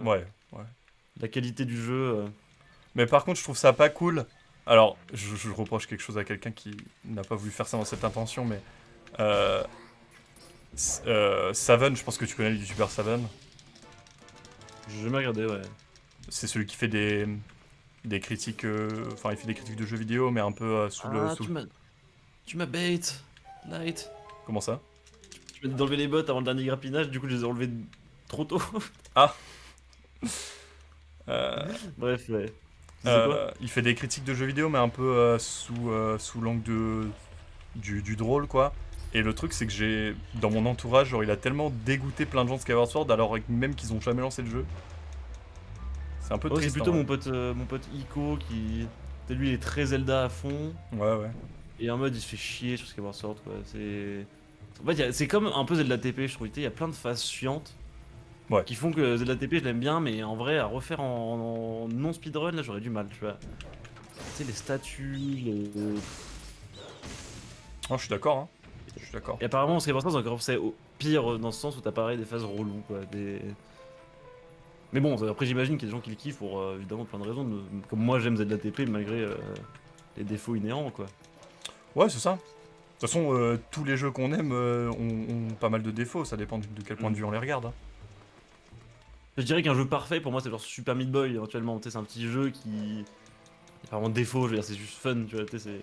Ouais, ouais. la qualité du jeu. Mais par contre, je trouve ça pas cool. Alors, je reproche quelque chose à quelqu'un qui n'a pas voulu faire ça dans cette intention, mais euh, Saven, je pense que tu connais le youtubeur Saven. J'ai jamais regardé, ouais. C'est celui qui fait des critiques. Enfin, il fait des critiques de jeux vidéo, mais un peu sous le. Ah, Sous... tu m'as bait, Light. Comment ça? Tu m'as dit d'enlever les bottes avant le dernier grappinage, du coup je les ai enlevés trop tôt. Ah euh, Bref, ouais. Tu disais quoi? Il fait des critiques de jeux vidéo, mais un peu sous l'angle du drôle, quoi. Et le truc, c'est que j'ai. Dans mon entourage, genre, il a tellement dégoûté plein de gens de Skyward Sword, alors même qu'ils ont jamais lancé le jeu. C'est un peu Ouais, c'est triste, en plutôt vrai. mon pote Ico qui. Lui, il est très Zelda à fond. Ouais, ouais. Et en mode, il se fait chier sur Skyward Sword, quoi. C'est. En fait, c'est comme un peu Zelda TP, je trouve. Il y a plein de phases chiantes Ouais. qui font que Zelda TP, je l'aime bien, mais en vrai, à refaire en non speedrun, là, j'aurais du mal, tu vois. Tu sais, les statues, les. Oh, je suis d'accord, hein. Je suis d'accord. Et apparemment, Skyward Sword, c'est encore c'est au pire dans ce sens où t'as pareil des phases reloues, quoi. Mais bon, après, j'imagine qu'il y a des gens qui le kiffent pour évidemment plein de raisons. Comme moi, j'aime Zelda TP malgré les défauts inhérents, quoi. Ouais, c'est ça. De toute façon, tous les jeux qu'on aime ont pas mal de défauts, ça dépend de quel point de Mm. vue on les regarde, hein. Je dirais qu'un jeu parfait, pour moi, c'est genre Super Meat Boy, éventuellement. Tu sais, c'est un petit jeu qui. Il y a pas vraiment de défaut, je veux dire, c'est juste fun, tu vois. Tu sais, c'est.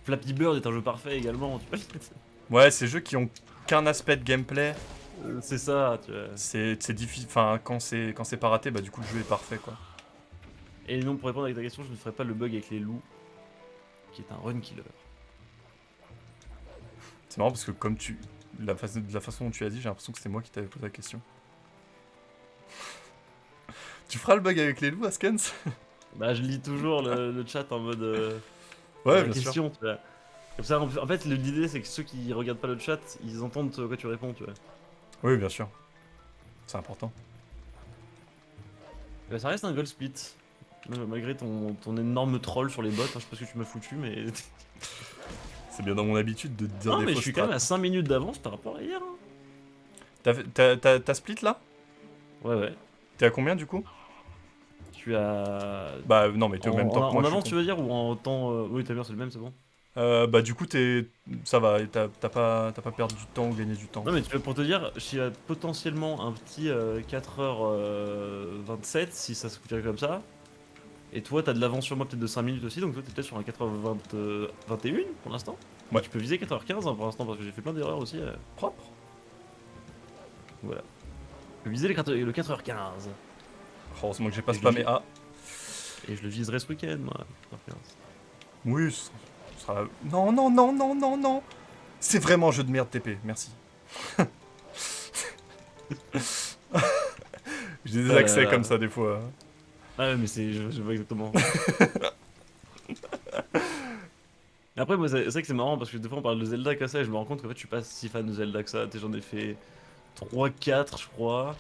Flappy Bird est un jeu parfait également, tu vois. Ouais, ces jeux qui ont qu'un aspect de gameplay, C'est ça, tu vois. c'est difficile. Enfin, quand c'est pas raté, bah du coup, le jeu est parfait, quoi. Et non, pour répondre à ta question, je ne ferai pas le bug avec les loups, qui est un run killer. C'est marrant parce que comme tu. De la façon dont tu as dit, j'ai l'impression que c'est moi qui t'avais posé la question. Tu feras le bug avec les loups, Askens? Bah, je lis toujours le chat en mode. Ouais, La bien sûr. question, tu vois. Comme ça, en fait, l'idée, c'est que ceux qui regardent pas le chat, ils entendent quoi tu réponds, tu vois. Oui, bien sûr. C'est important. Bah, ça reste un gold split. Malgré ton énorme troll sur les bots, hein, je sais pas ce que tu m'as foutu, mais. C'est bien dans mon habitude de te dire Non, des mais je fausses suis quand strats. même à 5 minutes d'avance par rapport à hier, hein. T'as split là? Ouais, ouais. T'es à combien du coup? Je suis à. Bah non, mais t'es au même temps que moi, En je avance, suppose. tu veux dire, ou en temps. Oui, t'as bien, c'est le même, c'est bon. Bah du coup, ça va, t'as pas perdu du temps ou gagné du temps. Non, mais pour te dire, je suis à potentiellement un petit 4h27 si ça se continue comme ça. Et toi, t'as de l'avance sur moi peut-être de 5 minutes aussi, donc toi, t'es peut-être sur un 4h21 pour l'instant. Mais Ouais. tu peux viser 4h15 hein, pour l'instant parce que j'ai fait plein d'erreurs aussi. Propre. Voilà. Je peux viser le 4h15. Heureusement que j'ai pas Et je le, spammé vi- A. et je le viserai ce week-end, moi. 4h15. Oui, ce sera. Non, non, non, non, non, non. C'est vraiment un jeu de merde TP, merci. J'ai des Ah là accès comme là. ça des fois. Ah ouais, mais je vois exactement. Mais après, moi, c'est vrai que c'est marrant parce que des fois on parle de Zelda comme ça et je me rends compte qu'en fait, je suis pas si fan de Zelda que ça. Tu sais, j'en ai fait 3 4 je crois.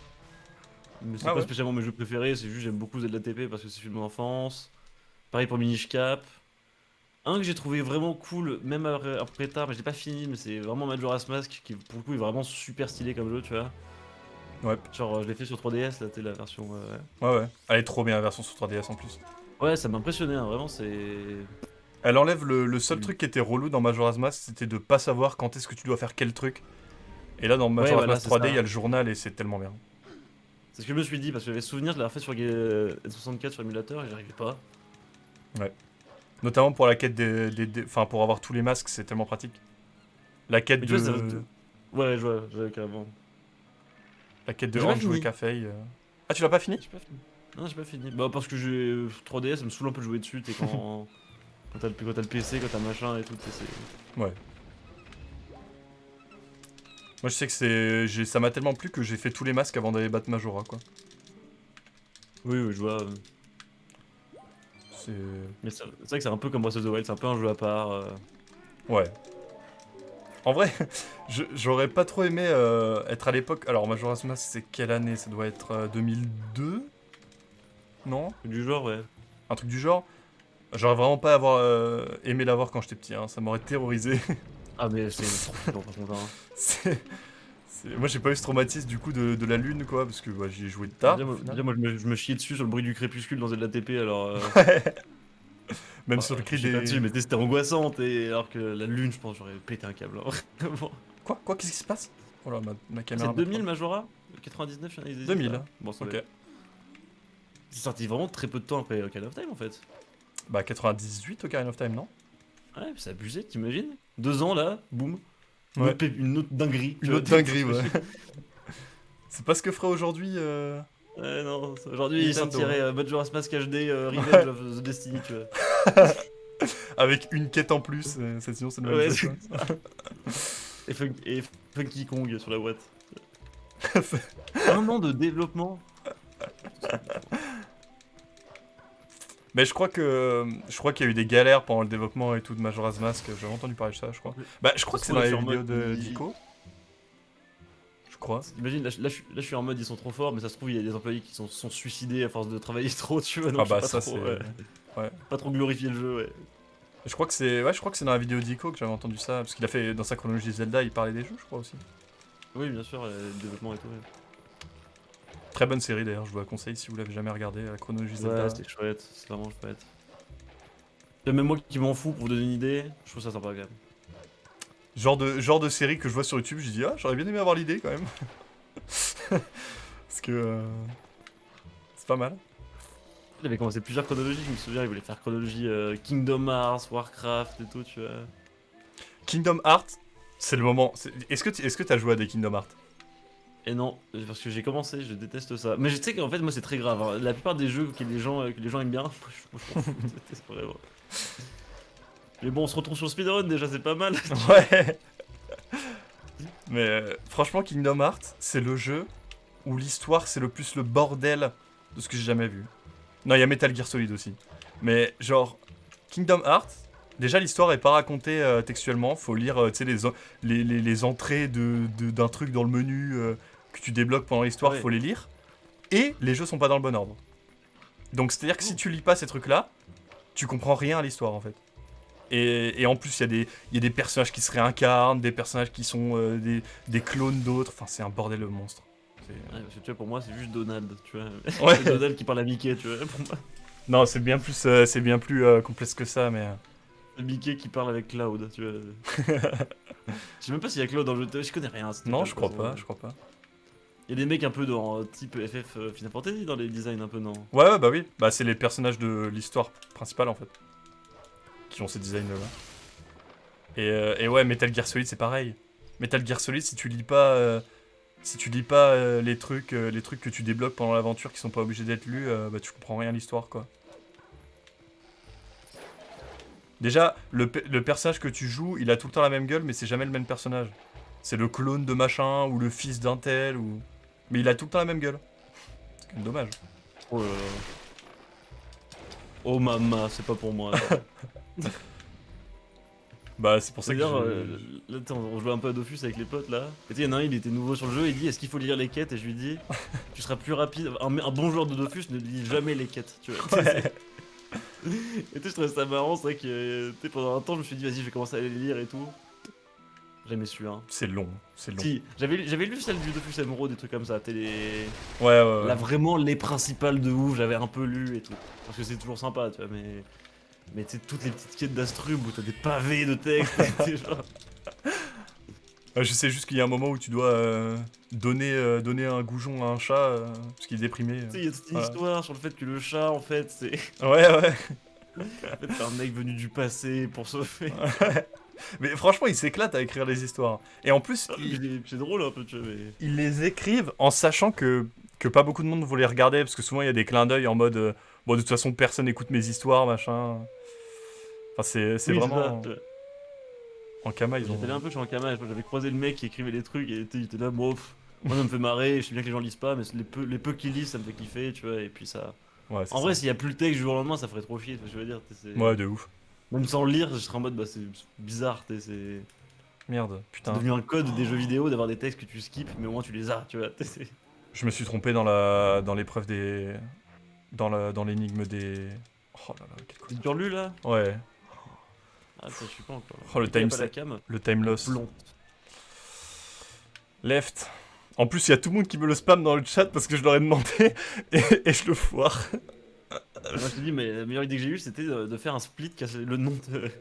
Mais c'est Ah pas ouais. spécialement mes jeux préférés, c'est juste j'aime beaucoup Zelda TP parce que c'est celui de mon enfance. Pareil pour Minish Cap. Un que j'ai trouvé vraiment cool, même après tard, mais je l'ai pas fini, mais c'est vraiment Majora's Mask qui pour le coup est vraiment super stylé comme jeu, tu vois. Ouais, Genre, je l'ai fait sur 3DS, là, t'es la version. ouais, ouais. Elle est trop bien la version sur 3DS en plus. Ouais, ça m'a impressionné, hein, vraiment, c'est. Elle enlève le seul truc qui était relou dans Majora's Mask, c'était de pas savoir quand est-ce que tu dois faire quel truc. Et là, dans Ouais, Majora's voilà, Mask c'est 3D, il y a ça. le journal et c'est tellement bien. C'est ce que je me suis dit, parce que j'avais souvenir, je l'avais refait sur N64 sur émulateur et j'arrivais pas. Ouais. Notamment pour la quête Enfin, pour avoir tous les masques, c'est tellement pratique. La quête Mais tu vois, de. ouais, je vois carrément. La quête Mais de j'ai pas Ange jouer fini. Café. Ah, tu l'as pas fini? J'ai pas fini. Non, j'ai pas fini. Bah, parce que j'ai 3DS, ça me saoule un peu de jouer dessus, t'es quand. Quand t'as le PC, quand t'as machin et tout, Ouais. Moi, je sais que ça m'a tellement plu que j'ai fait tous les masques avant d'aller battre Majora, quoi. Oui, oui, je vois. C'est. Mais c'est vrai que c'est un peu comme Breath of the Wild, c'est un peu un jeu à part. Ouais. En vrai, j'aurais pas trop aimé être à l'époque. Alors, Majora's Mask, c'est quelle année? Ça doit être 2002? Non? Du genre, ouais. Un truc du genre? J'aurais vraiment pas aimé l'avoir quand j'étais petit, hein. Ça m'aurait terrorisé. Ah, mais c'est trop flippant par contre, hein. C'est Moi j'ai pas eu ce traumatisme du coup de la lune quoi, parce que j'y ai joué tard. Au final. Déjà, moi, je me chiais dessus sur le bruit du crépuscule dans Zelda TP, alors. Même Enfin, sur le je cri chiais pas des. dessus, mais c'était angoissant, alors que la lune, je pense, j'aurais pété un câble, hein, vraiment. Quoi? Qu'est-ce qui se passe? Oh là, ma caméra. C'est 2000 Majora? 99, ils hésitent 2000, là. hein. Bon, ça va Ok. être- C'est sorti vraiment très peu de temps après Ocarina of Time en fait. Bah 98 Ocarina of Time, non? Ouais, c'est abusé, t'imagines? 2 ans là, boum. Ouais. Une autre dinguerie. tu Une vois, autre dinguerie, ouais. C'est pas ce que ferait aujourd'hui. Ouais, non, aujourd'hui il Nintendo, sortirait Majora's Mask HD Revenge of the Destiny, tu vois. Avec une quête en plus, sinon c'est le même Ouais, jeu. et Funky Kong sur la boîte. Quoi. 1 an de développement. Mais je crois qu'il y a eu des galères pendant le développement et tout de Majora's Mask. J'avais entendu parler de ça, je crois. Bah je crois que c'est dans les vidéos de Dico. Je crois. Imagine, là, je suis en mode ils sont trop forts, mais ça se trouve il y a des employés qui sont suicidés à force de travailler trop, tu vois. Donc Ah je suis bah pas ça trop, c'est. Ouais. pas trop glorifier le jeu, ouais. Je crois que c'est dans la vidéo d'Ico que j'avais entendu ça, parce qu'il a fait dans sa chronologie Zelda, il parlait des jeux, je crois aussi. Oui, bien sûr, le développement et tout. Ouais. Très bonne série d'ailleurs, je vous la conseille si vous l'avez jamais regardé, la chronologie Zelda. Ouais, c'était chouette, c'est vraiment chouette. Et même moi qui m'en fous pour vous donner une idée, je trouve ça sympa quand même. Genre de série que je vois sur YouTube, je dis ah j'aurais bien aimé avoir l'idée quand même. Parce que c'est pas mal. Il avait commencé plusieurs chronologies, je me souviens, il voulait faire chronologie Kingdom Hearts, Warcraft et tout, tu vois. Kingdom Hearts, c'est le moment. Est-ce que t'as joué à des Kingdom Hearts? Et non, parce que j'ai commencé, je déteste ça. Mais je sais qu'en fait, moi c'est très grave. Hein. La plupart des jeux que les gens aiment bien, moi je m'en fous, je déteste vraiment. Mais bon, on se retrouve sur Speedrun déjà, c'est pas mal. Ouais. Mais franchement, Kingdom Hearts, c'est le jeu où l'histoire c'est le plus le bordel de ce que j'ai jamais vu. Non, il y a Metal Gear Solid aussi. Mais genre, Kingdom Hearts, déjà l'histoire est pas racontée textuellement. Faut lire tu sais, les entrées d'un truc dans le menu que tu débloques pendant l'histoire, Ouais. faut les lire. Et les jeux sont pas dans le bon ordre. Donc c'est à dire que si tu lis pas ces trucs là, tu comprends rien à l'histoire en fait. Et en plus, il y a des personnages qui se réincarnent, des personnages qui sont des clones d'autres. Enfin, c'est un bordel de monstre. Ouais, parce que tu vois, pour moi, c'est juste Donald, tu vois. Ouais. C'est Donald qui parle à Mickey, tu vois. Pour moi, Non, c'est bien plus, complexe que ça, mais. c'est Mickey qui parle avec Cloud, tu vois. Je sais même pas s'il y a Cloud dans le jeu, je connais rien. à cette Non, époque, je crois de toute pas, façon. je crois pas. Il y a des mecs un peu dans type FF Final Fantasy dans les designs, un peu, non? Ouais, bah oui. Bah, c'est les personnages de l'histoire principale en fait. Qui ont ces designs là. Et ouais, Metal Gear Solid, c'est pareil. Metal Gear Solid, si tu lis pas. Les trucs que tu débloques pendant l'aventure qui sont pas obligés d'être lus, bah tu comprends rien à l'histoire quoi. Déjà, le personnage que tu joues, il a tout le temps la même gueule, mais c'est jamais le même personnage. C'est le clone de machin, ou le fils d'un tel, ou. Mais il a tout le temps la même gueule. C'est quand même dommage. Oh là là. Oh mama, c'est pas pour moi. Bah, c'est pour ça que C'est-à-dire, j'ai- là, on jouait un peu à Dofus avec les potes là. Et tu sais, il y en a un, il était nouveau sur le jeu, il dit est-ce qu'il faut lire les quêtes? Et je lui dis tu seras plus rapide. Un bon joueur de Dofus ne lit jamais les quêtes, tu vois. Ouais. Et tu sais, je trouvais ça marrant, c'est vrai que tu sais, pendant un temps, je me suis dit vas-y, je vais commencer à les lire et tout. J'ai jamais su, hein. C'est long, c'est long. Si, j'avais lu celle du Dofus Emerald, des trucs comme ça. Ouais, ouais. Là, vraiment, les principales de ouf, j'avais un peu lu et tout. Parce que c'est toujours sympa, tu vois, mais tu sais, toutes les petites quêtes d'Astrub où t'as des pavés de texte, t'es genre. Je sais juste qu'il y a un moment où tu dois donner un goujon à un chat parce qu'il est déprimé. Tu sais, il y a toute une Voilà. histoire sur le fait que le chat, en fait, c'est Ouais, ouais. en fait, c'est un mec venu du passé pour sauver. Mais franchement, ils s'éclatent à écrire les histoires. Et en plus, C'est drôle un peu, tu vois, mais. ils les écrivent en sachant que pas beaucoup de monde voulait regarder parce que souvent il y a des clins d'œil en mode bon, de toute façon, personne n'écoute mes histoires, machin. Enfin, c'est Oui, vraiment. ça, tu vois. En Kama, ils ont. J'étais allé un peu chez Ankama, j'avais croisé le mec qui écrivait les trucs et il était là, bon, moi ça me fait marrer, je sais bien que les gens lisent pas, mais les peu qui lisent, ça me fait kiffer, tu vois, et puis ça. Ouais, c'est En vrai, ça. s'il y a plus le texte du jour au lendemain, ça ferait trop chier, tu vois ce que je veux dire. Ouais, de ouf. Même sans le lire, je serais en mode, bah c'est bizarre, c'est Merde, putain. devenu un code des jeux vidéo d'avoir des textes que tu skips, mais au moins tu les as, tu vois. Je me suis trompé dans l'épreuve des. Dans l'énigme des. Oh là là, quel C'est coup. dur lu là? Ouais. Ah, ça, je suis pas encore. Oh, le Il y a time, pas la cam. le time loss. Plomb. Left. En plus, il y a tout le monde qui me le spam dans le chat parce que je leur ai demandé et je le foire. Moi je te dis, mais la meilleure idée que j'ai eue c'était de faire un split qui a le nom de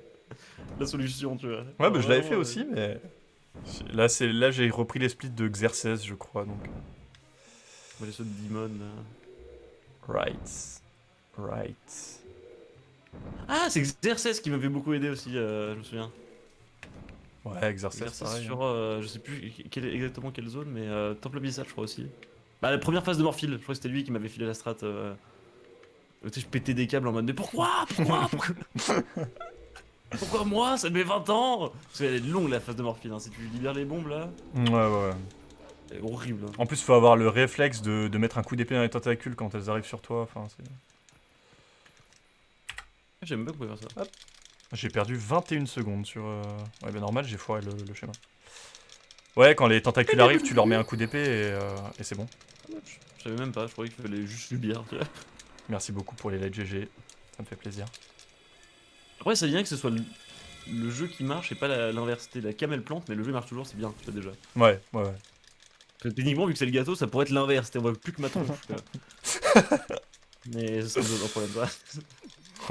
la solution, tu vois. Ouais, bah je l'avais Vraiment, fait aussi, mais là j'ai repris les splits de Xerxes, je crois, donc. les ceux de Demon. Right. Right. Ah, c'est Xerxes qui m'avait beaucoup aidé aussi, je me souviens. Ouais, Xerxes, Xerxes pareil. sur, je sais plus exactement quelle zone, mais Temple Abyssal, je crois aussi. Bah, la première phase de Morphile, je crois que c'était lui qui m'avait filé la strat. Tu sais, je pétais des câbles en mode, mais pourquoi moi? Ça met 20 ans! Parce qu'elle est longue la phase de Morphile, hein. Si tu libères les bombes là, Ouais. elle est horrible, hein. En plus, faut avoir le réflexe de mettre un coup d'épée dans les tentacules quand elles arrivent sur toi. Enfin, c'est... J'aime bien qu'on pouvait faire ça. J'ai perdu 21 secondes sur. Ouais, bah normal, j'ai foiré le schéma. Ouais, quand les tentacules arrivent, tu leur mets un coup d'épée et c'est bon. Je savais même pas, je croyais qu'il fallait juste subir, tu vois. Merci beaucoup pour les lights GG, ça me fait plaisir. Après, c'est bien que ce soit le jeu qui marche et pas l'inverse. C'était la cam elle plante, mais le jeu marche toujours, c'est bien, tu vois déjà. Ouais. Parce que techniquement, vu que c'est le gâteau, ça pourrait être l'inverse, on voit plus que ma tronche. Tu vois. Mais ça me pose un problème, ça.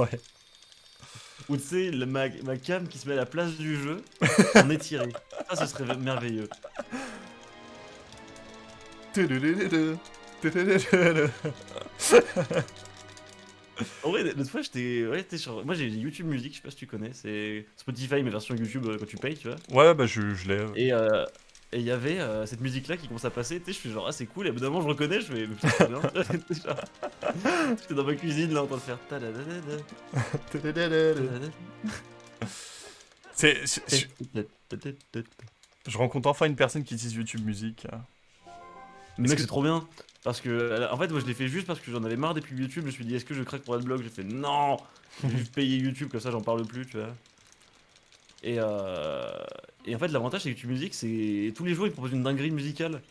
Ouais. Ou tu sais, ma cam qui se met à la place du jeu en étiré. Ça, ce serait merveilleux. En vrai, l'autre fois, j'étais sur. Moi, j'ai YouTube Music, je sais pas si tu connais. C'est Spotify, mais version YouTube quand tu payes, tu vois. Ouais, bah je l'ai. Et il y avait cette musique-là qui commence à passer. Tu sais, je suis genre, ah, c'est cool. Et d'un moment, je reconnais, je fais, mais putain, c'est bien. J'étais dans ma cuisine là en train de faire. Je rencontre enfin une personne qui utilise YouTube Music. Mais mec, c'est trop bien. Parce que, en fait, moi je l'ai fait juste parce que j'en avais marre des pubs YouTube. Je me suis dit, est-ce que je craque pour AdBlock? J'ai fait non, je vais juste payer YouTube, comme ça j'en parle plus, tu vois. Et en fait, l'avantage avec YouTube Music, c'est tous les jours ils proposent une dinguerie musicale.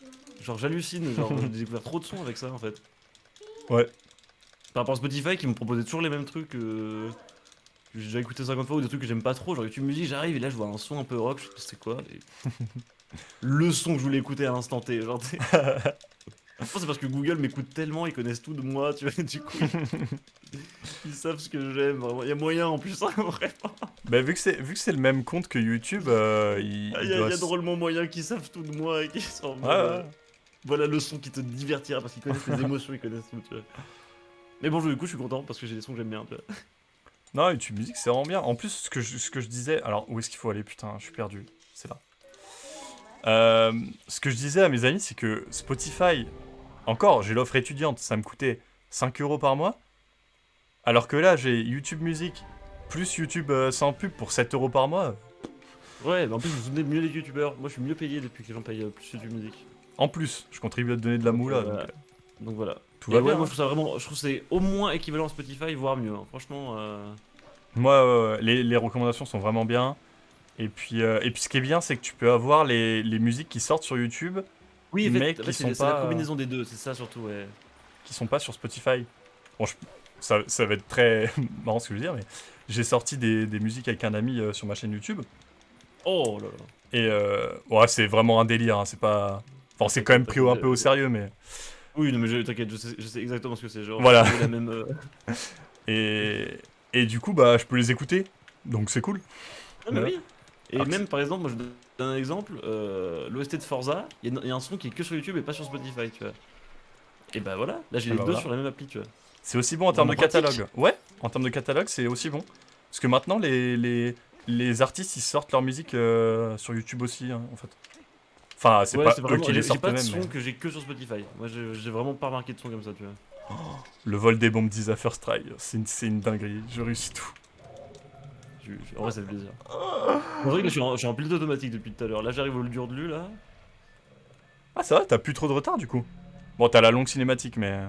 Genre, j'hallucine, genre, j'ai découvert trop de sons avec ça en fait. Ouais. Par rapport à Spotify qui me proposait toujours les mêmes trucs que j'ai déjà écouté 50 fois ou des trucs que j'aime pas trop. Genre, YouTube Music, j'arrive et là je vois un son un peu rock, je sais c'est quoi. Le son que je voulais écouter à l'instant T, genre, tu sais. Je pense c'est parce que Google m'écoute tellement, ils connaissent tout de moi, tu vois, du coup, ils savent ce que j'aime, vraiment. Il y a moyen en plus, hein, vraiment. Bah vu que c'est le même compte que YouTube, Il y a drôlement moyen qu'ils savent tout de moi et qu'ils sont en mode, Ouais. voilà le son qui te divertira parce qu'ils connaissent les émotions, ils connaissent tout, tu vois. Mais bon, du coup, je suis content parce que j'ai des sons que j'aime bien, tu vois. Non, YouTube Music, c'est vraiment bien. En plus, ce que je disais... Alors, où est-ce qu'il faut aller? Putain, je suis perdu. C'est là. Ce que je disais à mes amis, c'est que Spotify... Encore, j'ai l'offre étudiante, ça me coûtait 5 € par mois. Alors que là, j'ai YouTube Music, plus YouTube sans pub pour 7 € par mois. Ouais, mais en plus, vous vous souvenez mieux les youtubeurs. Moi, je suis mieux payé depuis que les gens payent plus YouTube Music. En plus, je contribue à te donner de la moula. Voilà. Donc voilà. Tout Et va ouais, bien. moi, je trouve ça vraiment. Je trouve que c'est au moins équivalent à Spotify, voire mieux, hein. Franchement. Moi, les recommandations sont vraiment bien. Et puis ce qui est bien, c'est que tu peux avoir les musiques qui sortent sur YouTube, Oui, mais en fait, qui sont c'est la pas, combinaison des deux, c'est ça surtout, ouais. qui sont pas sur Spotify. Bon, ça va être très marrant ce que je veux dire, mais j'ai sorti des musiques avec un ami sur ma chaîne YouTube. Oh là là. Et ouais, c'est vraiment un délire, hein, c'est pas... Enfin, c'est quand même pris un peu au sérieux, mais... Oui, non, mais t'inquiète, je sais exactement ce que c'est. Genre, Voilà. j'ai la même. Et du coup, bah, je peux les écouter, donc c'est cool. Ah, mais Voilà. oui. Et Alors que même, par exemple, moi je donne un exemple, l'OST de Forza, il y a un son qui est que sur YouTube et pas sur Spotify, tu vois. Et bah voilà, là j'ai Ah les bah deux voilà. sur la même appli, tu vois. C'est aussi bon en termes de Vraiment pratique. catalogue. Ouais, en termes de catalogue, c'est aussi bon. Parce que maintenant, les artistes, ils sortent leur musique sur YouTube aussi, hein, en fait. Enfin, c'est Ouais, pas c'est eux vraiment. qui les J'ai sortent pas de eux-mêmes, son mais... que j'ai que sur Spotify. Moi j'ai vraiment pas remarqué de son comme ça, tu vois. Le vol des bombes d'Isa First Try, c'est une dinguerie, je réussis tout. En vrai, ça fait plaisir. En vrai, là, je suis en pilote automatique depuis tout à l'heure. Là, j'arrive au dur de lui, là. Ah, ça va, t'as plus trop de retard, du coup. Bon, t'as la longue cinématique, mais...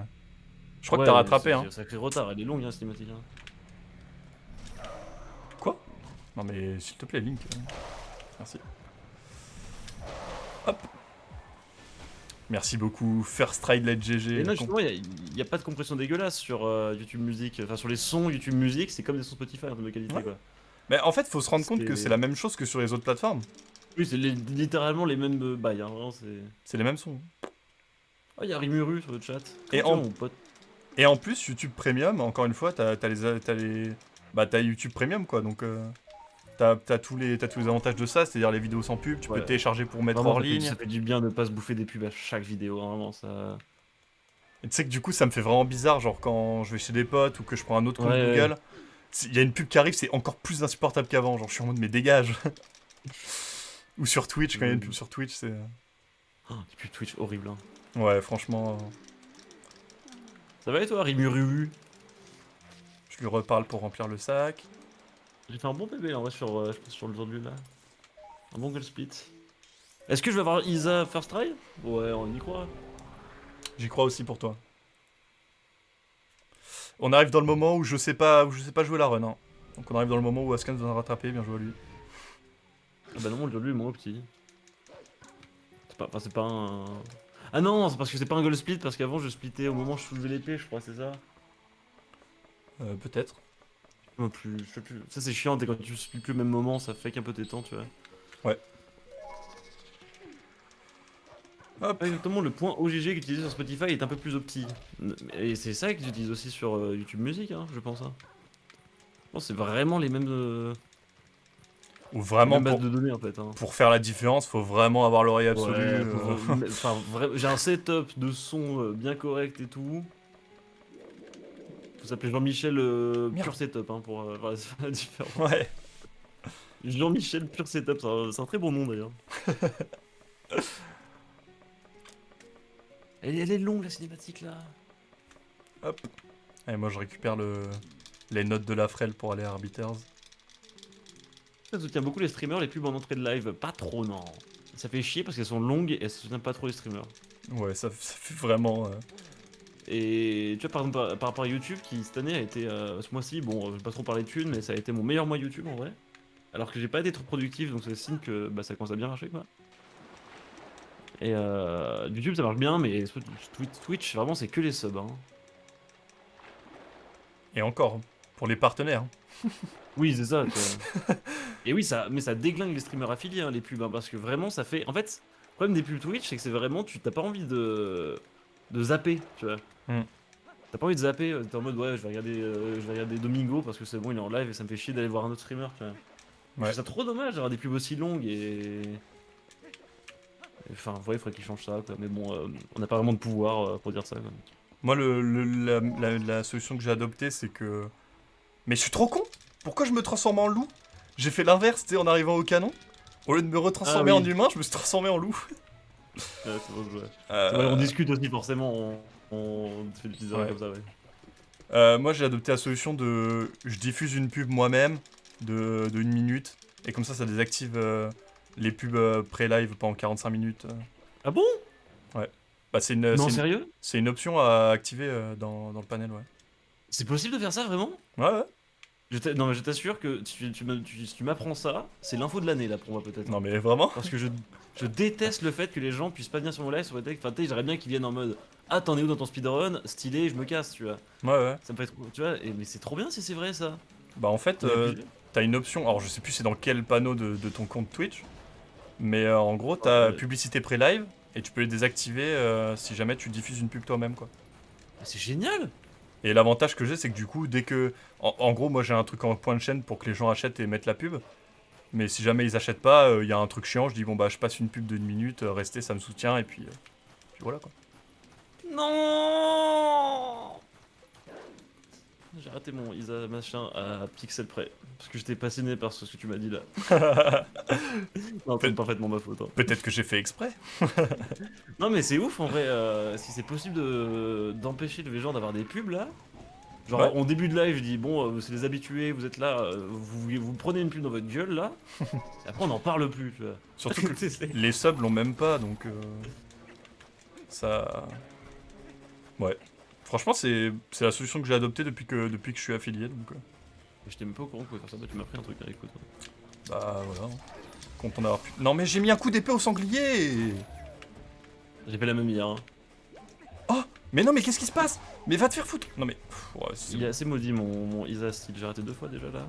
Je crois que Ouais, t'as rattrapé, hein. c'est un sacré retard, elle est longue, hein, cinématique. Hein. Quoi? Non, mais s'il te plaît, Link. Merci. Hop. Merci beaucoup, First Try Light GG. Et non, justement, il y a pas de compression dégueulasse sur YouTube Music. Enfin, sur les sons YouTube Music, c'est comme des sons Spotify en termes de qualité, Ouais. quoi. Mais en fait, faut se rendre compte que C'est- c'est la même chose que sur les autres plateformes. Oui, c'est littéralement les mêmes bails, hein, vraiment, c'est... C'est les mêmes sons. Oh, il y a Rimuru sur le chat. Et Comment tu en, vas, mon pote? et en plus, YouTube Premium, encore une fois, t'as YouTube Premium, quoi, donc t'as tous les avantages de ça, c'est-à-dire les vidéos sans pub, tu peux Ouais. télécharger pour mettre Vraiment, hors ligne. ça fait du bien de pas se bouffer des pubs à chaque vidéo, hein, vraiment, ça... Et tu sais que du coup, ça me fait vraiment bizarre, genre quand je vais chez des potes ou que je prends un autre Ouais, compte ouais. Google, il y a une pub qui arrive, c'est encore plus insupportable qu'avant, genre je suis en mode mais dégage. Ou sur Twitch, quand il y a une pub sur Twitch, c'est... Oh, des pubs Twitch horrible, hein. Ouais, franchement, Ça va et toi, Rimuru? je lui reparle pour remplir le sac. J'ai fait un bon bébé en vrai je pense sur le aujourd'hui là. Un bon goal split. Est-ce que je vais avoir Isa first try? Ouais, on y croit. J'y crois aussi pour toi. On arrive dans le moment où je sais pas jouer la run, hein. Donc on arrive dans le moment où Askan doit rattraper, bien joué à lui. Ah bah non, aujourd'hui, mon petit. C'est pas, enfin, c'est pas un... Ah non, c'est parce que c'est pas un goal split, parce qu'avant je splittais au moment où je soulevais l'épée, je crois, c'est ça? Peut-être. Non plus, je sais plus. Ça c'est chiant, quand tu splits plus au même moment, ça fake un peu tes temps, tu vois. Ouais. Hop. Pas exactement, le point OGG qu'utilisé sur Spotify est un peu plus opti. Et c'est ça qu'ils utilisent aussi sur YouTube Music, hein, je pense. Hein. Je pense que c'est vraiment Ou les vraiment mêmes bases de données en fait. Hein. pour faire la différence, faut vraiment avoir l'oreille absolue. Ouais, enfin, j'ai un setup de son bien correct et tout. Faut s'appeler Jean-Michel Merde. Pure Setup hein, pour voir la différence. Ouais. Jean-Michel Pure Setup, c'est un très bon nom d'ailleurs. Elle est longue la cinématique là. Hop. Et moi je récupère les notes de la frêle pour aller à Arbiters. Ça soutient beaucoup les streamers, les pubs en entrée de live. Pas trop, non. Ça fait chier parce qu'elles sont longues et ça soutient pas trop les streamers. Ouais, ça fait vraiment... Et tu vois, par exemple, par rapport à YouTube, qui cette année a été, ce mois-ci, bon, je vais pas trop parler de thunes, mais ça a été mon meilleur mois YouTube en vrai. Alors que j'ai pas été trop productif, donc c'est signe que bah, ça commence à bien marcher quoi. Et YouTube ça marche bien, mais Twitch, vraiment, c'est que les subs. Hein. Et encore, pour les partenaires. Oui, c'est ça. Tu vois. Et oui, mais ça déglingue les streamers affiliés, hein, les pubs, hein, parce que vraiment, ça fait. En fait, le problème des pubs Twitch, c'est que c'est vraiment, tu t'as pas envie de zapper, tu vois. Hmm. T'as pas envie de zapper, t'es en mode ouais, je vais regarder Domingo parce que c'est bon, il est en live et ça me fait chier d'aller voir un autre streamer, tu vois. Je Ouais. trouve ça trop dommage d'avoir des pubs aussi longues et. Enfin, ouais, il faudrait qu'ils changent ça, quoi. Mais bon, on n'a pas vraiment de pouvoir pour dire ça, quoi. Moi, la solution que j'ai adoptée, c'est que... Mais je suis trop con. Pourquoi je me transforme en loup? J'ai fait l'inverse, tu sais, en arrivant au canon. Au lieu de me retransformer Ah en oui. humain, je me suis transformé en loup. Ouais, c'est bon, ouais. Euh, Ouais, on discute aussi, forcément, on fait des petites erreurs Ouais. comme ça, ouais. Moi, j'ai adopté la solution de... Je diffuse une pub moi-même de 1 minute. Et comme ça désactive les pubs pré-live pendant 45 minutes. Ah bon? Bah, Non, sérieux? c'est une option à activer dans le panel, ouais. C'est possible de faire ça, vraiment? Ouais, ouais. Non, mais je t'assure que si tu m'apprends ça, c'est l'info de l'année, là, pour moi, peut-être. Non, mais vraiment? Parce que je déteste le fait que les gens puissent pas venir sur mon live sur Tech. Enfin, tu sais, j'aimerais bien qu'ils viennent en mode ah, t'en es où dans ton speedrun? Stylé, je me casse, tu vois. Ouais, ouais. Ça me fait trop. Tu vois, mais c'est trop bien si c'est vrai ça. Bah, en fait, On est obligé. t'as une option. Alors, je sais plus c'est dans quel panneau de ton compte Twitch. Mais en gros, t'as Ouais. publicité pré-live. Et tu peux les désactiver si jamais tu diffuses une pub toi-même, quoi. Ah, c'est génial! Et l'avantage que j'ai, c'est que du coup, dès que. En gros, moi j'ai un truc en point de chaîne pour que les gens achètent et mettent la pub. Mais si jamais ils achètent pas, il y a un truc chiant, je dis bon bah je passe une pub de 1 minute, restez, ça me soutient, et puis voilà quoi. Non! J'ai raté mon Isa machin à pixel près. Parce que j'étais passionné par ce que tu m'as dit là. Non, c'est parfaitement ma faute. Hein. Peut-être que j'ai fait exprès. Non, mais c'est ouf en vrai. Si c'est possible d'empêcher les gens d'avoir des pubs là. Genre, Ouais. en début de live, je dis bon, c'est les habitués, vous êtes là, vous prenez une pub dans votre gueule là. Et après, on n'en parle plus, tu vois. Surtout que C'est- les subs l'ont même pas, donc ça. Ouais. Franchement, c'est la solution que j'ai adoptée depuis que je suis affilié, donc J'étais même pas au courant que vous pouvez faire ça, bah, tu m'as pris un truc, hein, écoute. bah voilà. Content d'avoir pu. Non mais j'ai mis un coup d'épée au sanglier. J'ai fait la même hier. Hein. Mais non mais qu'est-ce qui se passe? Mais va te faire foutre. Non mais. Ouais, c'est Il est bon. assez maudit mon Isa style, j'ai raté 2 fois déjà là.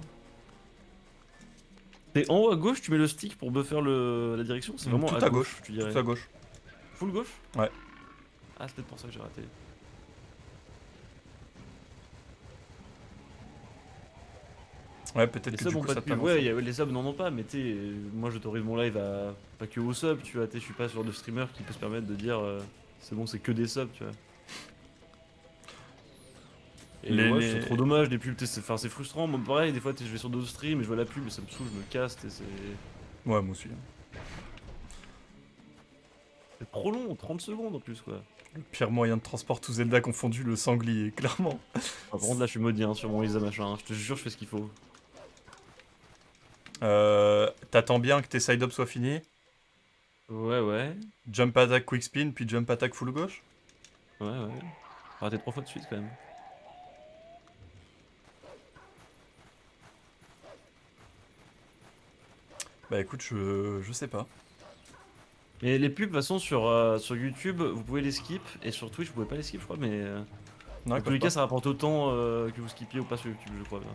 T'es en haut à gauche, tu mets le stick pour buffer la direction. C'est vraiment Tout à gauche, tu dirais. tout à gauche. Full gauche? Ouais. Ah, c'est peut-être pour ça que j'ai raté. Ouais, peut-être Les que subs du ont coup pas ça de pub. t'annonce. Ouais, les subs n'en ont pas, mais tu sais, moi j'autorise mon live à. Pas que aux subs, tu vois. Je suis pas sur de streamer qui peut se permettre de dire c'est bon, c'est que des subs, tu vois. Et ouais, c'est trop dommage, les pubs, enfin, c'est frustrant. Moi, pareil, des fois, je vais sur d'autres streams et je vois la pub et ça me saoule, je me casse, c'est Ouais, moi aussi. trop long, 30 secondes en plus, quoi. Le pire moyen de transport tout Zelda confondu, le sanglier, clairement. Par contre, là, je suis maudit hein, sur mon Isa machin. Je te jure, je fais ce qu'il faut. T'attends bien que tes side-ups soient finis. Ouais, ouais. Jump attack quick spin, puis jump attack full gauche. Ouais, ouais. Raté 3 fois de suite, quand même. Bah écoute, je sais pas. Et les pubs, de toute façon, sur YouTube, vous pouvez les skip. Et sur Twitch, vous pouvez pas les skip, je crois, mais. Non, Dans ils tous peuvent les cas, pas. ça rapporte autant que vous skippiez ou pas sur YouTube, je crois bien.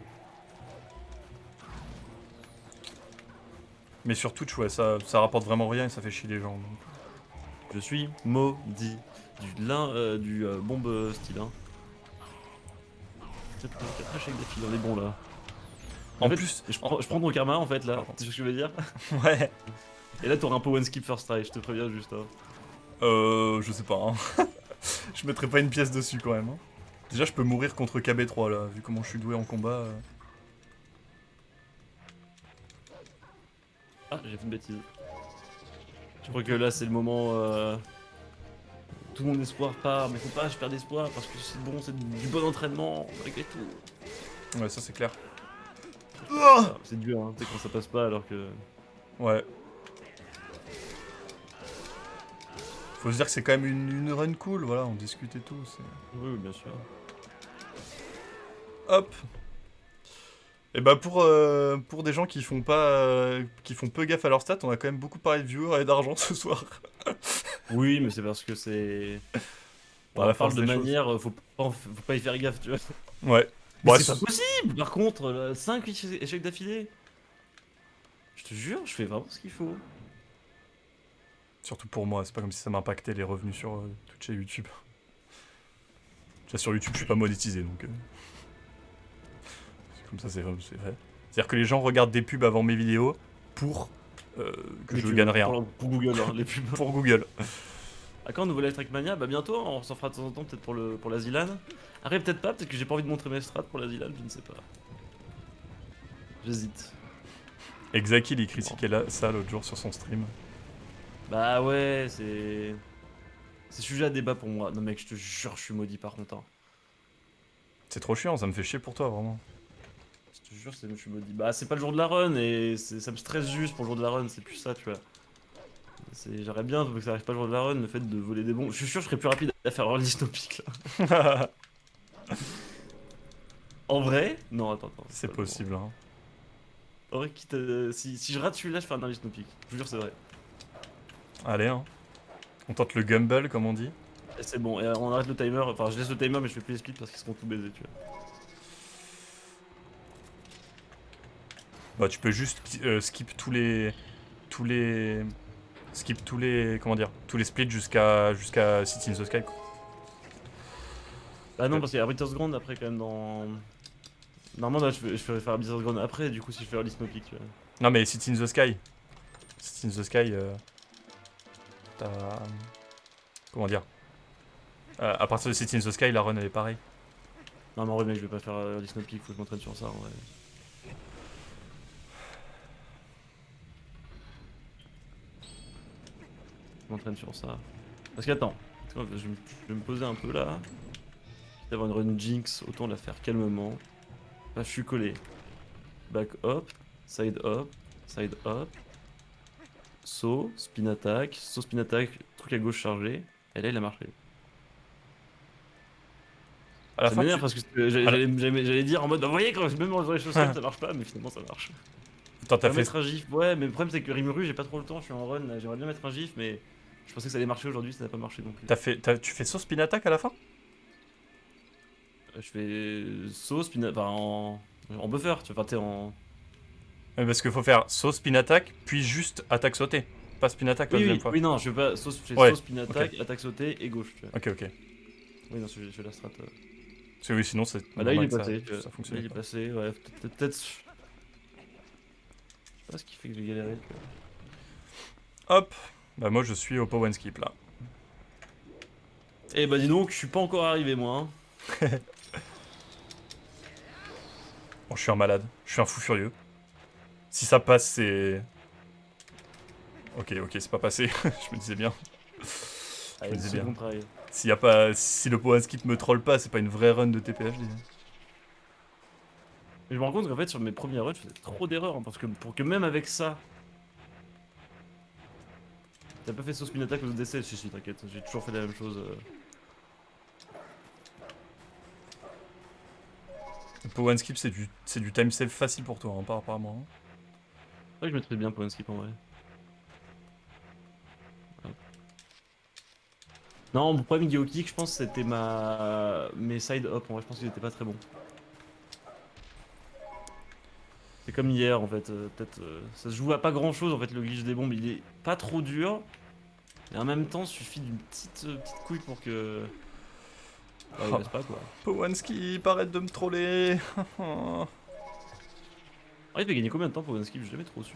Mais sur Twitch, ouais, ça rapporte vraiment rien et ça fait chier les gens. Donc. Je suis maudit. Du bombe style, hein. 4 échecs d'affilée, on est bon là. En En fait, plus, je prends ton karma en fait là, Pardon. tu sais ce que je veux dire? ouais. Et là t'auras un peu one skip first try, je te préviens juste. Hein. Je sais pas. Hein. Je mettrai pas une pièce dessus quand même. Hein. Déjà, je peux mourir contre KB3 là, vu comment je suis doué en combat. Ah, j'ai fait une bêtise. Je crois que là c'est le moment. Tout mon espoir part, mais faut pas, je perds d'espoir parce que c'est bon, c'est du bon entraînement, malgré tout. Ouais, ça c'est clair. Ah, c'est dur, hein, tu sais, quand ça passe pas alors que. Ouais. Faut se dire que c'est quand même une run cool, voilà, on discute et tout. Oui, oui, bien sûr. Hop. Et bah pour des gens qui font pas qui font peu gaffe à leurs stats, on a quand même beaucoup parlé de viewers et d'argent ce soir. Oui, mais c'est parce que c'est. Par la On parle force de des choses. manière, faut pas y faire gaffe, tu vois. Ouais. Mais Bon, c'est pas possible, par contre, 5 échecs d'affilée. Je te jure, je fais vraiment ce qu'il faut. surtout pour moi, c'est pas comme si ça m'impactait les revenus sur Twitch et YouTube. Déjà sur YouTube, je suis pas monétisé donc. Comme ça, c'est vrai. C'est-à-dire que les gens regardent des pubs avant mes vidéos pour que je gagne rien. Pour Google, hein, les pubs. Pour Google. À quand nouveau Live Track Mania? Bah bientôt, on s'en fera de temps en temps, peut-être pour la Zilan. Après, peut-être pas, peut-être que j'ai pas envie de montrer mes strats pour la Zilan, je ne sais pas. J'hésite. Exaki, il critiquait ça l'autre jour sur son stream. Bah ouais, c'est. C'est sujet à débat pour moi. Non, mec, je te jure, je suis maudit par contre. Hein. C'est trop chiant, ça me fait chier pour toi, vraiment. Je te jure, je suis maudit. Bah, c'est pas le jour de la run et ça me stresse juste pour le jour de la run, c'est plus ça, tu vois. J'aimerais bien que ça arrive pas le jour de la run, le fait de voler des bombes. Je suis sûr que je serais plus rapide à faire early dystopique là. En vrai? Non, attends. C'est pas possible, hein. En vrai, si je rate celui-là, je fais un early dystopique. Je vous jure, c'est vrai. Allez, hein. On tente le Gumble, comme on dit. Et c'est bon, et on arrête le timer. Enfin, je laisse le timer, mais je fais plus les splits parce qu'ils seront tout baisés, tu vois. Bah, tu peux juste skip tous les. Skip tous les. Comment dire? Tous les splits jusqu'à City in the Sky, quoi. Ah non, parce qu'il y a Arbiter's Ground après, quand même, dans. Normalement, là, je ferais faire Arbiter's Ground après, du coup, si je fais early dystopique, tu vois. Non, mais City in the Sky. City in the Sky, t'as. Comment dire? À partir de City in the Sky, la run elle est pareille. Non, mais en vrai, mec, je vais pas faire early dystopique, faut que je m'entraîne sur ça, en vrai. Je m'entraîne sur ça. Parce qu'attends, je vais me poser un peu là. Quitte à avoir une run jinx, autant la faire calmement. Là, je suis collé. Back hop, side hop, side hop. Saut, spin attack, truc à gauche chargé. Et là, il a marché. À la Ça fin, m'énerve parce que j'allais dire en mode, bah, vous voyez, quand même dans les chaussettes, ça marche pas, mais finalement, ça marche. Attends, t'as fait. Mettre un gif, ouais, mais le problème, c'est que Rimuru, j'ai pas trop le temps, je suis en run, là, j'aimerais bien mettre un gif, mais je pensais que ça allait marcher aujourd'hui, ça n'a pas marché non plus. Tu fais sauce spin attack à la fin? Je fais sauce, enfin en buffer, tu vois, enfin t'es en. Parce qu'il faut faire saut spin attack, puis juste attaque sautée. Pas spin attack la Oui, deuxième oui, fois. oui, non, je fais pas sauce, je fais Ouais, sauce spin attack, attaque sautée et gauche, tu vois. Ok, ok. Oui, non, je fais la strat. Parce que oui, sinon c'est Bah là, il normal est que passé, tu vois. ça Là, fonctionne il est pas. passé, ouais, peut-être. Je sais pas ce qui fait que j'ai galéré, tu vois. Hop. Bah moi je suis au power and skip là. Eh bah dis donc, je suis pas encore arrivé, moi. Hein. Bon, je suis un malade. Je suis un fou furieux. Si ça passe, c'est... Ok, ok, c'est pas passé. Je me disais bien. Je me Allez, disais bien. second try. S'il y a pas... Si le power and skip me troll pas, c'est pas une vraie run de TPHD. Mais je me rends compte qu'en fait, sur mes premiers runs, je faisais trop d'erreurs, hein, parce que pour que même avec ça... T'as pas fait sauce spin attack aux autres décès? Si, t'inquiète, j'ai toujours fait la même chose. Le power and skip, c'est du time save facile pour toi, hein, par rapport à moi. Hein. C'est vrai que je mettrais bien point skip en vrai. Non, mon problème Geo Kick, je pense c'était mes side up. En vrai, je pense qu'ils étaient pas très bons. C'est comme hier en fait. Peut-être ça se joue à pas grand chose en fait. Le glitch des bombes, il est pas trop dur. Et en même temps, il suffit d'une petite couille pour que. Ouais, il Oh, passe pas quoi. power and skip, arrête de me troller. Ah, il fait gagner combien de temps pour un skip? J'ai jamais trop su.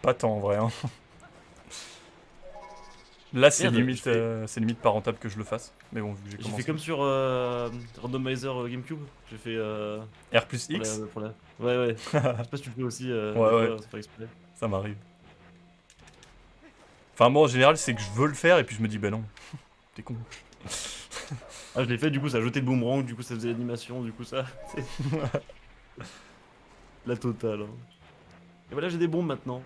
Pas tant en vrai. Hein. Là, Merde, c'est limite pas rentable que je le fasse. Mais bon, vu que j'ai j'ai commencé. fait comme sur Randomizer GameCube. J'ai fait. R plus Pour X. Ouais, ouais. Je sais pas si tu le fais aussi Ouais, des ouais, fois, c'est pas exprès. ça m'arrive. Enfin, moi en général, c'est que je veux le faire et puis je me dis, bah non, t'es con. Ah, je l'ai fait, du coup, ça a jeté le boomerang, du coup, ça faisait l'animation, du coup, ça. La totale. Hein. Et voilà, j'ai des bombes maintenant.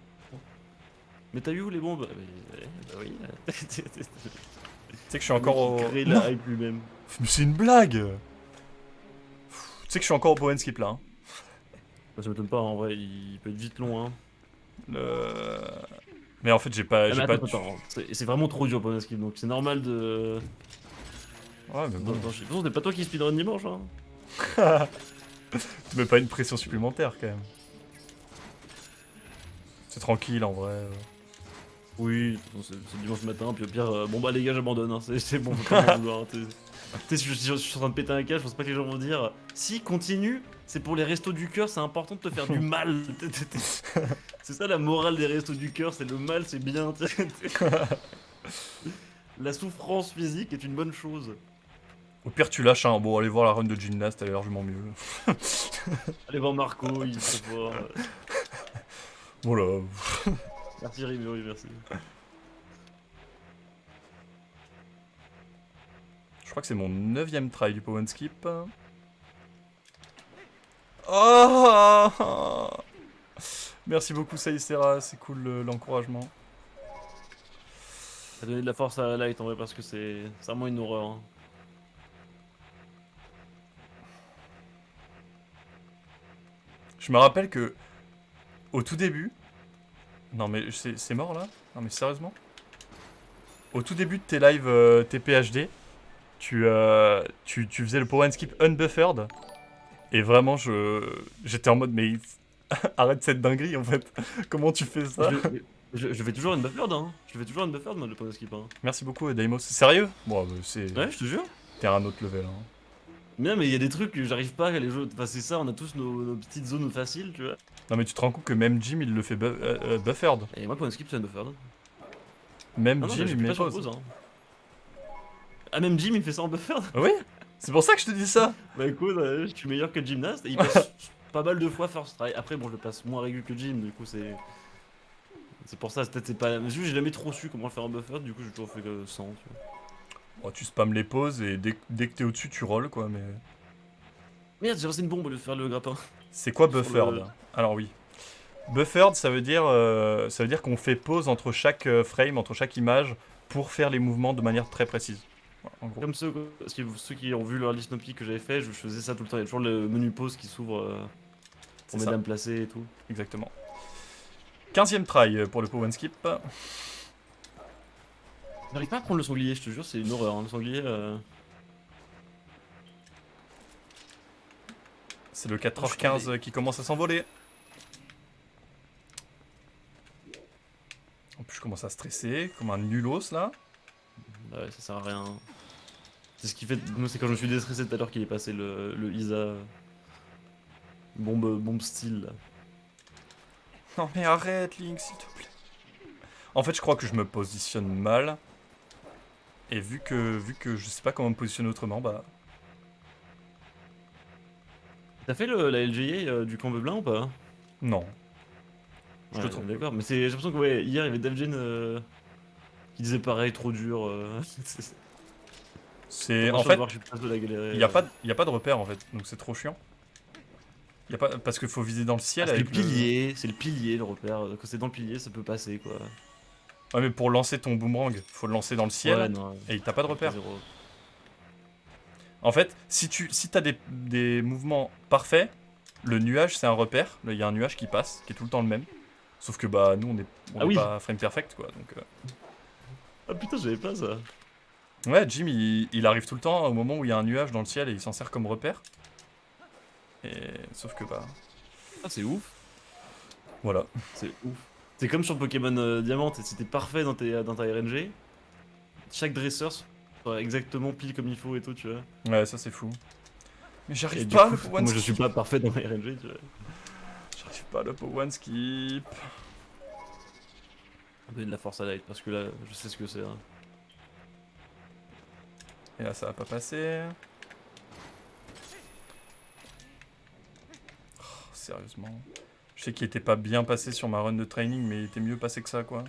Mais t'as eu où les bombes? Bah oui. Tu sais que je suis Le mec encore qui au. crée Non, la hype lui-même. mais c'est une blague. Tu sais que je suis encore au power and skip là. Hein. Bah, ça m'étonne pas, en vrai, il peut être vite long. Hein. Le... Mais en fait, j'ai pas. Ah, mais J'ai pas... attends. C'est vraiment trop dur pour un skip, donc c'est normal de. Ouais, mais bon. De toute façon, c'est pas toi qui speedrun dimanche. Hein. Tu mets pas une pression supplémentaire quand même. C'est tranquille en vrai. Oui, de toute façon, c'est dimanche matin, puis au pire, bon bah les gars, j'abandonne, hein, c'est bon, faut pas m'en vouloir. Hein, tu sais, je suis en train de péter un câble, je pense pas que les gens vont dire si, continue, c'est pour les restos du cœur, c'est important de te faire du mal. C'est ça la morale des restos du cœur, c'est le mal, c'est bien. La souffrance physique est une bonne chose. Au pire, tu lâches un. Bon, allez voir la run de gymnaste, elle est largement mieux. Allez voir Marco, il est trop fort. Voilà. Merci Ribery, merci. Je crois que c'est mon 9ème try du power and skip. Oh merci beaucoup Saïsera, c'est cool l'encouragement. Ça a donné de la force à Light en vrai parce que c'est vraiment une horreur. Hein. Je me rappelle que au tout début... Non mais c'est mort là? Non mais sérieusement? Au tout début de tes lives TPHD, tu faisais le power and skip unbuffered. Et vraiment, j'étais en mode, mais arrête cette dinguerie en fait. Comment tu fais ça? Je fais toujours une buffered, hein. Je fais toujours une buffered, moi, le point skip. Hein. Merci beaucoup, Daimos. Sérieux? Bon, c'est. Ouais, je te jure. T'es à un autre level. Hein. Mais non, mais il y a des trucs que j'arrive pas à les jouer. Enfin, c'est ça, on a tous nos petites zones faciles, tu vois. Non, mais tu te rends compte que même Jim il le fait buffered. Et moi, point skip, c'est une buffered. Même Ah non, Jim je il fais met pas sur pause. pause. Hein. Ah, même Jim, il fait ça en buffered. Oui? C'est pour ça que je te dis ça. Bah écoute, je suis meilleur que le gymnaste. Et il passe pas mal de fois first try. Après, bon, je le passe moins régulier que Jim, du coup, c'est. C'est pour ça, peut-être c'est pas. Mais juste, j'ai jamais trop su comment le faire en buffered, du coup, j'ai toujours fait que 100, tu vois. Bon, tu spams les pauses et dès que t'es au-dessus, tu rolls quoi, mais. Merde, j'ai lancé une bombe au lieu de faire le grappin. C'est quoi Sur buffered? le- Alors oui. Buffered, ça veut dire qu'on fait pause entre chaque frame, entre chaque image, pour faire les mouvements de manière très précise. Voilà, en gros. Comme ceux qui ont vu leur list Snoopy que j'avais fait, je faisais ça tout le temps. Il y a toujours le menu pause qui s'ouvre C'est pour m'aider ça. à me placer et tout. Exactement. 15ème try pour le power and skip. J'arrive pas à prendre le sanglier, je te jure, c'est une horreur. Hein. Le sanglier. C'est le 4h15 qui commence à s'envoler. Je commence à stresser, comme un nulos là. Bah ouais, ça sert à rien. C'est ce qui fait. Moi, c'est quand je me suis déstressé tout à l'heure qu'il est passé le Isa. Bombe style là. Non mais arrête Link, s'il te plaît. En fait, je crois que je me positionne mal. Et vu que je sais pas comment me positionner autrement, bah... T'as fait la LGA du camp Beublin ou pas? Non. Je te Ouais, trouve. d'accord, mais j'ai l'impression que ouais, hier il y avait Devgen qui disait pareil, trop dur. C'est... Moi, En je viens de fait, voir que je suis presque de la galérer. y a pas de repère en fait, donc c'est trop chiant. Y a pas... Parce qu'il faut viser dans le ciel C'est le avec le... pilier, c'est le pilier le repère. Quand c'est dans le pilier, ça peut passer quoi. Ouais mais pour lancer ton boomerang, faut le lancer dans le ciel, Ouais, non. et t'as pas de repère. Zéro. En fait, si t'as des mouvements parfaits, le nuage c'est un repère, il y a un nuage qui passe, qui est tout le temps le même. Sauf que bah nous on Ah est oui. pas frame perfect quoi, donc... Ah putain, j'avais pas ça. Ouais, Jim il arrive tout le temps au moment où il y a un nuage dans le ciel et il s'en sert comme repère. Et... Sauf que bah... Ah, c'est ouf. Voilà. C'est ouf. C'est comme sur Pokémon Diamant, si t'es parfait dans ta RNG, chaque dresseur sera exactement pile comme il faut et tout, tu vois. Ouais, ça c'est fou. Mais Et j'arrive du pas à coup, le moi one je suis skip. pas parfait dans ma RNG, tu vois. J'arrive pas à le one skip. Donner de la force à light parce que là, je sais ce que c'est. Hein. Et là ça va pas passer. Oh, sérieusement. Je sais qu'il était pas bien passé sur ma run de training, mais il était mieux passé que ça quoi.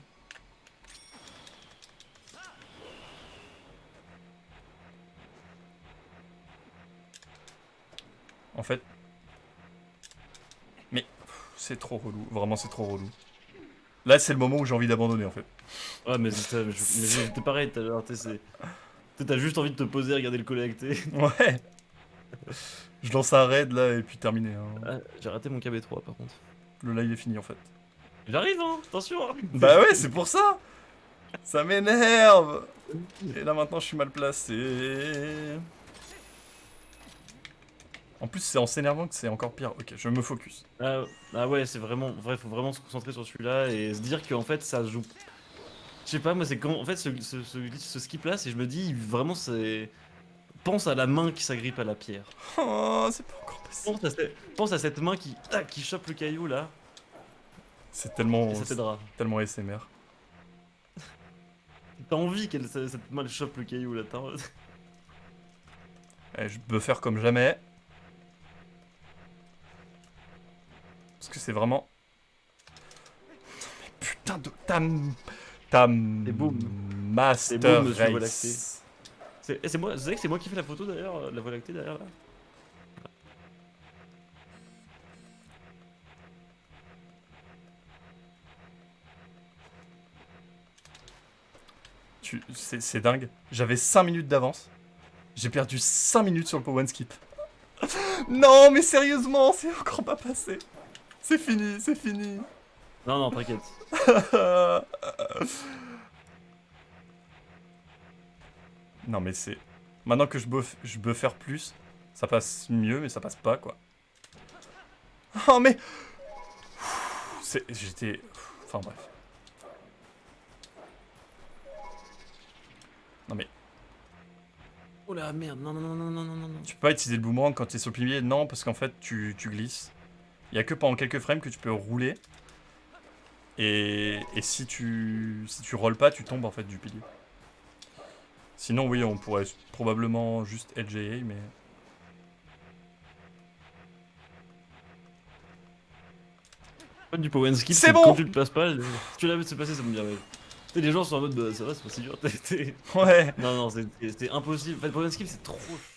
En fait... Mais c'est trop relou, vraiment c'est trop relou. Là c'est le moment où j'ai envie d'abandonner en fait. Ouais, mais c'est ça, mais j'étais pareil tout à l'heure, t'as juste envie de te poser, regarder le collecter. Ouais. Je lance un raid là et puis terminé. Hein. Ah, j'ai raté mon KB3 par contre. Le live est fini en fait. J'arrive, hein, attention! Hein. Bah ouais, c'est pour ça. Ça m'énerve. Et là maintenant je suis mal placé. En plus c'est en s'énervant que c'est encore pire. Ok, je me focus. Ah ouais, c'est vraiment vrai, faut vraiment se concentrer sur celui-là et se dire qu'en fait ça se joue. Je sais pas, moi c'est quand en fait ce skip là, c'est je me dis vraiment c'est. Pense à la main qui s'agrippe à la pierre. Oh, c'est pas encore passé. Pense à cette main qui chope le caillou là, C'est et ça t'aidera. tellement SMR. T'as envie cette main elle chope le caillou là, Eh, je peux faire comme jamais. Parce que c'est vraiment... Non mais putain de... Ta boum. Master C'est boum, monsieur Volacté. Race. C'est moi, vous savez que c'est moi qui fais la photo d'ailleurs, la Voie lactée derrière là. C'est dingue. J'avais 5 minutes d'avance. J'ai perdu 5 minutes sur le one skip. Non mais sérieusement, c'est encore pas passé. C'est fini, c'est fini. Non, non, t'inquiète. Non mais c'est... Maintenant que je peux faire plus, ça passe mieux mais ça passe pas quoi. Oh mais... J'étais... Enfin bref. Non mais... Oh la merde, non, non, non, non, non, non, non. Tu peux pas utiliser le boomerang quand t'es sur le pilier? Non, parce qu'en fait tu glisses. Il y a que pendant quelques frames que tu peux rouler. Et si tu rolls pas, tu tombes en fait du pilier. Sinon oui, on pourrait probablement juste LGA, mais... Du power skip, C'est bon. quand tu le passes pas, si tu l'avais de se passer, ça me dirait. Tu sais, les gens sont en mode, bah ça va, c'est pas si dur. Ouais. Non, non, c'était impossible. En fait, power skip, c'est trop